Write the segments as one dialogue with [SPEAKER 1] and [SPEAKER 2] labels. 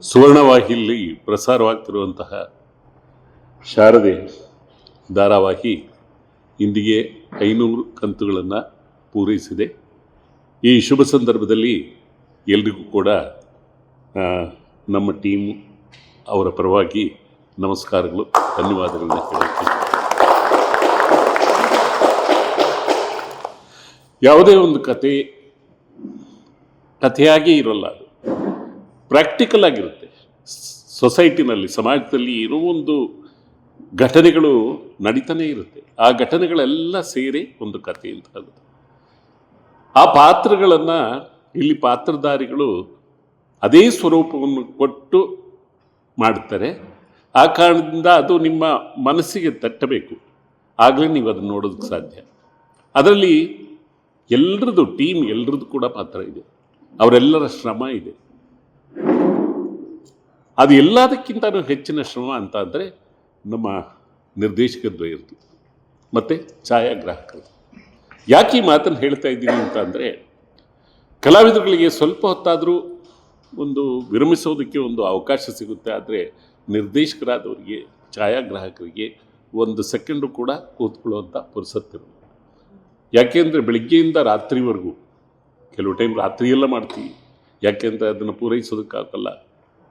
[SPEAKER 1] ಸುವರ್ಣವಾಹಿಯಲ್ಲಿ ಪ್ರಸಾರವಾಗ್ತಿರುವಂತಹ ಶಾರದೆ ಧಾರಾವಾಹಿ ಇಂದಿಗೆ 500 ಕಂತುಗಳನ್ನು ಪೂರೈಸಿದೆ. ಈ ಶುಭ ಸಂದರ್ಭದಲ್ಲಿ ಎಲ್ರಿಗೂ ಕೂಡ ನಮ್ಮ ಟೀಮು ಅವರ ಪರವಾಗಿ ನಮಸ್ಕಾರಗಳು, ಧನ್ಯವಾದಗಳನ್ನ ಹೇಳುತ್ತೀನಿ. ಯಾವುದೇ ಒಂದು ಕಥೆಯಾಗಿ ಇರೋಲ್ಲ, ಅದು ಪ್ರಾಕ್ಟಿಕಲ್ ಆಗಿರುತ್ತೆ. ಸೊಸೈಟಿನಲ್ಲಿ, ಸಮಾಜದಲ್ಲಿ ಏನೋ ಒಂದು ಘಟನೆಗಳು ನಡೀತಾನೆ ಇರುತ್ತೆ. ಆ ಘಟನೆಗಳೆಲ್ಲ ಸೇರಿ ಒಂದು ಕಥೆ ಅಂತ ಆಗುತ್ತೆ. ಆ ಪಾತ್ರಗಳನ್ನು ಇಲ್ಲಿ ಪಾತ್ರಧಾರಿಗಳು ಅದೇ ಸ್ವರೂಪವನ್ನು ಕೊಟ್ಟು ಮಾಡ್ತಾರೆ. ಆ ಕಾರಣದಿಂದ ಅದು ನಿಮ್ಮ ಮನಸ್ಸಿಗೆ ತಟ್ಟಬೇಕು, ಆಗಲೇ ನೀವು ಅದನ್ನು ನೋಡೋದಕ್ಕೆ ಸಾಧ್ಯ. ಅದರಲ್ಲಿ ಎಲ್ಲರದ್ದು ಟೀಮ್, ಎಲ್ಲರದ್ದು ಕೂಡ ಪಾತ್ರ ಇದೆ, ಅವರೆಲ್ಲರ ಶ್ರಮ ಇದೆ. ಅದು ಎಲ್ಲದಕ್ಕಿಂತನೂ ಹೆಚ್ಚಿನ ಶ್ರಮ ಅಂತ ಅಂದರೆ ನಮ್ಮ ನಿರ್ದೇಶಕದ್ವಯರದು ಮತ್ತು ಛಾಯಾಗ್ರಾಹಕರು. ಯಾಕೆ ಈ ಮಾತನ್ನು ಹೇಳ್ತಾ ಇದ್ದೀನಿ ಅಂತ ಅಂದರೆ, ಕಲಾವಿದರುಗಳಿಗೆ ಸ್ವಲ್ಪ ಹೊತ್ತಾದರೂ ಒಂದು ವಿರಮಿಸೋದಕ್ಕೆ ಒಂದು ಅವಕಾಶ ಸಿಗುತ್ತೆ. ಆದರೆ ನಿರ್ದೇಶಕರಾದವರಿಗೆ, ಛಾಯಾಗ್ರಾಹಕರಿಗೆ 1 ಸೆಕೆಂಡು ಕೂಡ ಕೂತ್ಕೊಳ್ಳುವಂಥ ಪುರ್ಸತ್ತಿರೋದು. ಯಾಕೆಂದರೆ ಬೆಳಗ್ಗೆಯಿಂದ ರಾತ್ರಿವರೆಗೂ, ಕೆಲವು ಟೈಮ್ ರಾತ್ರಿಯೆಲ್ಲ ಮಾಡ್ತೀವಿ. ಯಾಕೆಂದರೆ ಅದನ್ನು ಪೂರೈಸೋದಕ್ಕಾಗಲ್ಲ,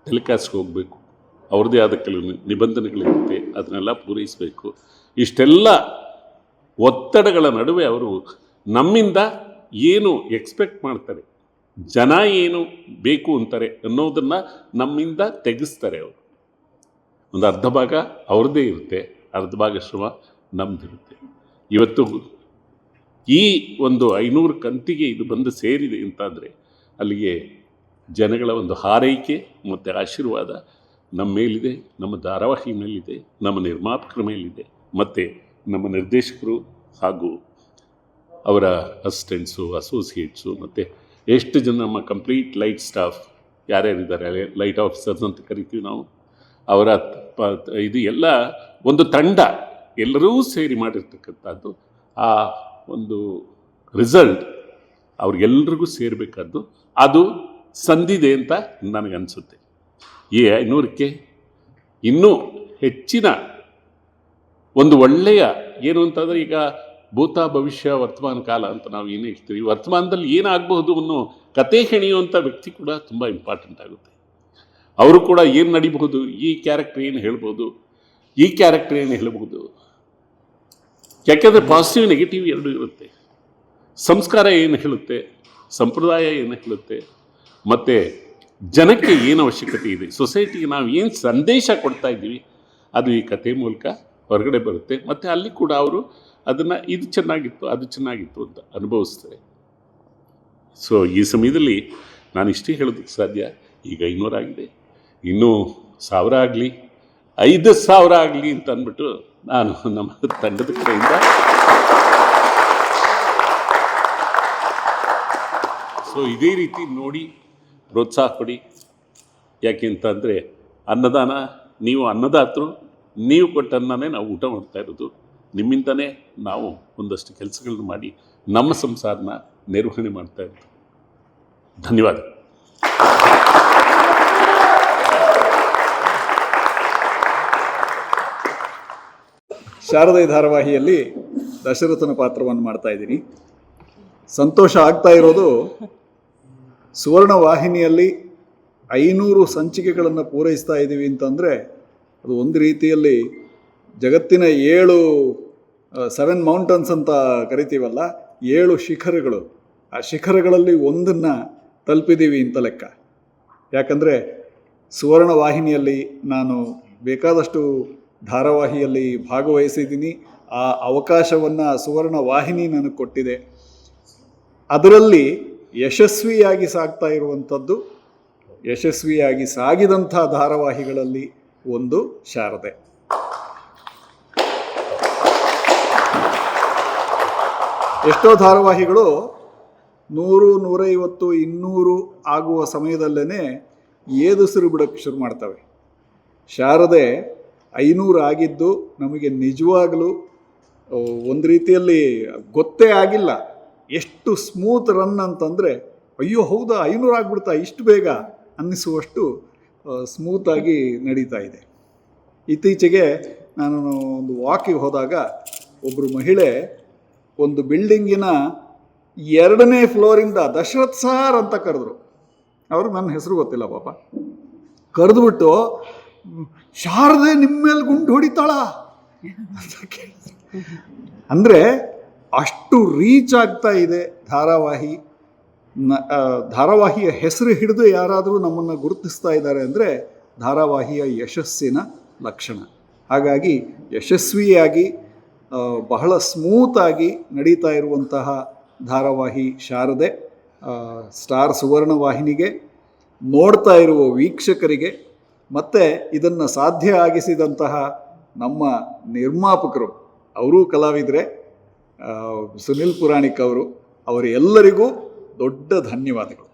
[SPEAKER 1] ಟೆಲಿಕಾಸ್ಟ್ಗೆ ಹೋಗಬೇಕು, ಅವ್ರದ್ದೇ ಆದ ಕೆಲವು ನಿಬಂಧನೆಗಳಿರುತ್ತೆ, ಅದನ್ನೆಲ್ಲ ಪೂರೈಸಬೇಕು. ಇಷ್ಟೆಲ್ಲ ಒತ್ತಡಗಳ ನಡುವೆ ಅವರು ನಮ್ಮಿಂದ ಏನು ಎಕ್ಸ್ಪೆಕ್ಟ್ ಮಾಡ್ತಾರೆ, ಜನ ಏನು ಬೇಕು ಅಂತಾರೆ ಅನ್ನೋದನ್ನು ನಮ್ಮಿಂದ ತೆಗೆಸ್ತಾರೆ. ಅವರು ಒಂದು ಅರ್ಧ ಭಾಗ ಅವ್ರದ್ದೇ ಇರುತ್ತೆ, ಅರ್ಧ ಭಾಗ ಶ್ರಮ ನಮ್ಮದಿರುತ್ತೆ. ಇವತ್ತು ಈ ಒಂದು 500 ಕಂತಿಗೆ ಇದು ಬಂದು ಸೇರಿದೆ ಅಂತಾದರೆ ಅಲ್ಲಿಗೆ ಜನಗಳ ಒಂದು ಹಾರೈಕೆ ಮತ್ತು ಆಶೀರ್ವಾದ ನಮ್ಮ ಮೇಲಿದೆ, ನಮ್ಮ ಧಾರಾವಾಹಿ ಮೇಲಿದೆ, ನಮ್ಮ ನಿರ್ಮಾಪಕರ ಮೇಲಿದೆ, ಮತ್ತು ನಮ್ಮ ನಿರ್ದೇಶಕರು ಹಾಗೂ ಅವರ ಅಸಿಸ್ಟೆಂಟ್ಸು, ಅಸೋಸಿಯೇಟ್ಸು, ಮತ್ತು ಎಷ್ಟು ಜನ ನಮ್ಮ ಕಂಪ್ಲೀಟ್ ಲೈಟ್ ಸ್ಟಾಫ್ ಯಾರ್ಯಾರಿದ್ದಾರೆ, ಲೈಟ್ ಆಫೀಸರ್ಸ್ ಅಂತ ಕರಿತೀವಿ ನಾವು, ಅವರ ಇದು ಎಲ್ಲ ಒಂದು ತಂಡ, ಎಲ್ಲರೂ ಸೇರಿ ಮಾಡಿರ್ತಕ್ಕಂಥದ್ದು. ಆ ಒಂದು ರಿಸಲ್ಟ್ ಅವ್ರಿಗೆಲ್ರಿಗೂ ಸೇರಬೇಕಾದ್ದು, ಅದು ಸಂದಿದೆ ಅಂತ ನನಗನ್ಸುತ್ತೆ. ಈ 500ಕ್ಕೆ ಇನ್ನೂ ಹೆಚ್ಚಿನ ಒಂದು ಒಳ್ಳೆಯ ಏನು ಅಂತಂದರೆ, ಈಗ ಭೂತ ಭವಿಷ್ಯ ವರ್ತಮಾನ ಕಾಲ ಅಂತ ನಾವು ಏನು ಹೇಳ್ತೀವಿ, ವರ್ತಮಾನದಲ್ಲಿ ಏನಾಗಬಹುದು ಅನ್ನೋ ಕತೆ ಹೆಣೆಯುವಂಥ ವ್ಯಕ್ತಿ ಕೂಡ ತುಂಬ ಇಂಪಾರ್ಟೆಂಟ್ ಆಗುತ್ತೆ. ಅವರು ಕೂಡ ಏನು ನಡಿಬಹುದು, ಈ ಕ್ಯಾರೆಕ್ಟರ್ ಏನು ಹೇಳ್ಬೋದು, ಈ ಕ್ಯಾರೆಕ್ಟರ್ ಏನು ಹೇಳ್ಬೋದು. ಯಾಕೆಂದರೆ ಪಾಸಿಟಿವ್ ನೆಗೆಟಿವ್ ಎರಡೂ ಇರುತ್ತೆ. ಸಂಸ್ಕಾರ ಏನು ಹೇಳುತ್ತೆ, ಸಂಪ್ರದಾಯ ಏನು ಹೇಳುತ್ತೆ, ಮತ್ತು ಜನಕ್ಕೆ ಏನು ಅವಶ್ಯಕತೆ ಇದೆ, ಸೊಸೈಟಿಗೆ ನಾವು ಏನು ಸಂದೇಶ ಕೊಡ್ತಾ ಇದ್ದೀವಿ, ಅದು ಈ ಕಥೆ ಮೂಲಕ ಹೊರಗಡೆ ಬರುತ್ತೆ. ಮತ್ತು ಅಲ್ಲಿ ಕೂಡ ಅವರು ಅದನ್ನು ಇದು ಚೆನ್ನಾಗಿತ್ತು, ಅದು ಚೆನ್ನಾಗಿತ್ತು ಅಂತ ಅನುಭವಿಸ್ತಾರೆ. ಸೊ ಈ ಸಮಯದಲ್ಲಿ ನಾನು ಇಷ್ಟೇ ಹೇಳೋದಕ್ಕೆ ಸಾಧ್ಯ. ಈಗ 500 ಆಗಿದೆ, ಇನ್ನೂ 1000 ಆಗಲಿ, 5000 ಆಗಲಿ ಅಂತ ಅಂದ್ಬಿಟ್ಟು ನಾನು ನಮ್ಮ ತಂಡದ ಕಡೆಯಿಂದ ಸೊ ಇದೇ ರೀತಿ ನೋಡಿ ಪ್ರೋತ್ಸಾಹ ಕೊಡಿ. ಯಾಕೆ ಅಂತಂದರೆ ಅನ್ನದಾನ, ನೀವು ಅನ್ನದಾತರು, ನೀವು ಕೊಟ್ಟ ಅನ್ನನೇ ನಾವು ಊಟ ಮಾಡ್ತಾ ಇರೋದು. ನಿಮ್ಮಿಂದನೇ ನಾವು ಒಂದಷ್ಟು ಕೆಲಸಗಳನ್ನ ಮಾಡಿ ನಮ್ಮ ಸಂಸಾರನ ನಿರ್ವಹಣೆ ಮಾಡ್ತಾ ಇರೋದು. ಧನ್ಯವಾದ.
[SPEAKER 2] ಶಾರದೆ ಧಾರಾವಾಹಿಯಲ್ಲಿ ದಶರಥನ ಪಾತ್ರವನ್ನು ಮಾಡ್ತಾ ಇದ್ದೀನಿ. ಸಂತೋಷ ಆಗ್ತಾ ಇರೋದು, ಸುವರ್ಣ ವಾಹಿನಿಯಲ್ಲಿ 500 ಸಂಚಿಕೆಗಳನ್ನು ಪೂರೈಸ್ತಾ ಇದ್ದೀವಿ ಅಂತಂದರೆ ಅದು ಒಂದು ರೀತಿಯಲ್ಲಿ ಜಗತ್ತಿನ 7 ಮೌಂಟನ್ಸ್ ಅಂತ ಕರಿತೀವಲ್ಲ, 7 ಶಿಖರಗಳು, ಆ ಶಿಖರಗಳಲ್ಲಿ ಒಂದನ್ನು ತಲುಪಿದ್ದೀವಿ ಅಂತ ಲೆಕ್ಕ. ಯಾಕಂದರೆ ಸುವರ್ಣ ವಾಹಿನಿಯಲ್ಲಿ ನಾನು ಬೇಕಾದಷ್ಟು ಧಾರಾವಾಹಿಯಲ್ಲಿ ಭಾಗವಹಿಸಿದ್ದೀನಿ. ಆ ಅವಕಾಶವನ್ನು ಸುವರ್ಣ ವಾಹಿನಿ ನನಗೆ ಕೊಟ್ಟಿದೆ. ಅದರಲ್ಲಿ ಯಶಸ್ವಿಯಾಗಿ ಸಾಗ್ತಾ ಇರುವಂಥದ್ದು, ಯಶಸ್ವಿಯಾಗಿ ಸಾಗಿದಂಥ ಧಾರಾವಾಹಿಗಳಲ್ಲಿ ಒಂದು ಶಾರದೆ. ಎಷ್ಟೋ ಧಾರಾವಾಹಿಗಳು 100, 150, 200 ಆಗುವ ಸಮಯದಲ್ಲೇ ಏದುಸಿರು ಬಿಡೋಕ್ಕೆ ಶುರು ಮಾಡ್ತವೆ. ಶಾರದೆ 500 ಆಗಿದ್ದು ನಮಗೆ ನಿಜವಾಗಲೂ ಒಂದು ರೀತಿಯಲ್ಲಿ ಗೊತ್ತೇ ಆಗಿಲ್ಲ. ಎಷ್ಟು ಸ್ಮೂತ್ ರನ್ ಅಂತಂದರೆ, ಅಯ್ಯೋ ಹೌದಾ 500 ಆಗ್ಬಿಡ್ತಾ ಇಷ್ಟು ಬೇಗ ಅನ್ನಿಸುವಷ್ಟು ಸ್ಮೂತಾಗಿ ನಡೀತಾ ಇದೆ. ಇತ್ತೀಚೆಗೆ ನಾನು ಒಂದು ವಾಕಿಗೆ ಹೋದಾಗ ಒಬ್ಬರು ಮಹಿಳೆ ಒಂದು ಬಿಲ್ಡಿಂಗಿನ 2ನೇ ಫ್ಲೋರಿಂದ ದಶರಥ್ ಸಾರ್ ಅಂತ ಕರೆದ್ರು. ಅವರು ನನ್ನ ಹೆಸರು ಗೊತ್ತಿಲ್ಲ ಪಾಪ. ಕರೆದುಬಿಟ್ಟು, ಶಾರದೆ ನಿಮ್ಮ ಮೇಲೆ ಗುಂಡು ಹೊಡಿತಾಳ ಅಂತ ಕೇಳಿದ್ರು. ಅಂದರೆ ಅಷ್ಟು ರೀಚ್ ಆಗ್ತಾ ಇದೆ ಧಾರಾವಾಹಿ. ಧಾರಾವಾಹಿಯ ಹೆಸರು ಹಿಡಿದು ಯಾರಾದರೂ ನಮ್ಮನ್ನು ಗುರುತಿಸ್ತಾ ಇದ್ದಾರೆ ಅಂದರೆ ಧಾರಾವಾಹಿಯ ಯಶಸ್ಸಿನ ಲಕ್ಷಣ. ಹಾಗಾಗಿ ಯಶಸ್ವಿಯಾಗಿ ಬಹಳ ಸ್ಮೂತಾಗಿ ನಡೀತಾ ಇರುವಂತಹ ಧಾರಾವಾಹಿ ಶಾರದೆ ಸ್ಟಾರ್ ಸುವರ್ಣ ವಾಹಿನಿಗೆ, ನೋಡ್ತಾ ಇರುವ ವೀಕ್ಷಕರಿಗೆ, ಮತ್ತು ಇದನ್ನು ಸಾಧ್ಯ ಆಗಿಸಿದಂತಹ ನಮ್ಮ ನಿರ್ಮಾಪಕರು, ಅವರೂ ಕಲಾವಿದರೆ, ಸುನಿಲ್ ಪುರಾಣಿಕ್ ಅವರೆಲ್ಲರಿಗೂ ದೊಡ್ಡ ಧನ್ಯವಾದಗಳು.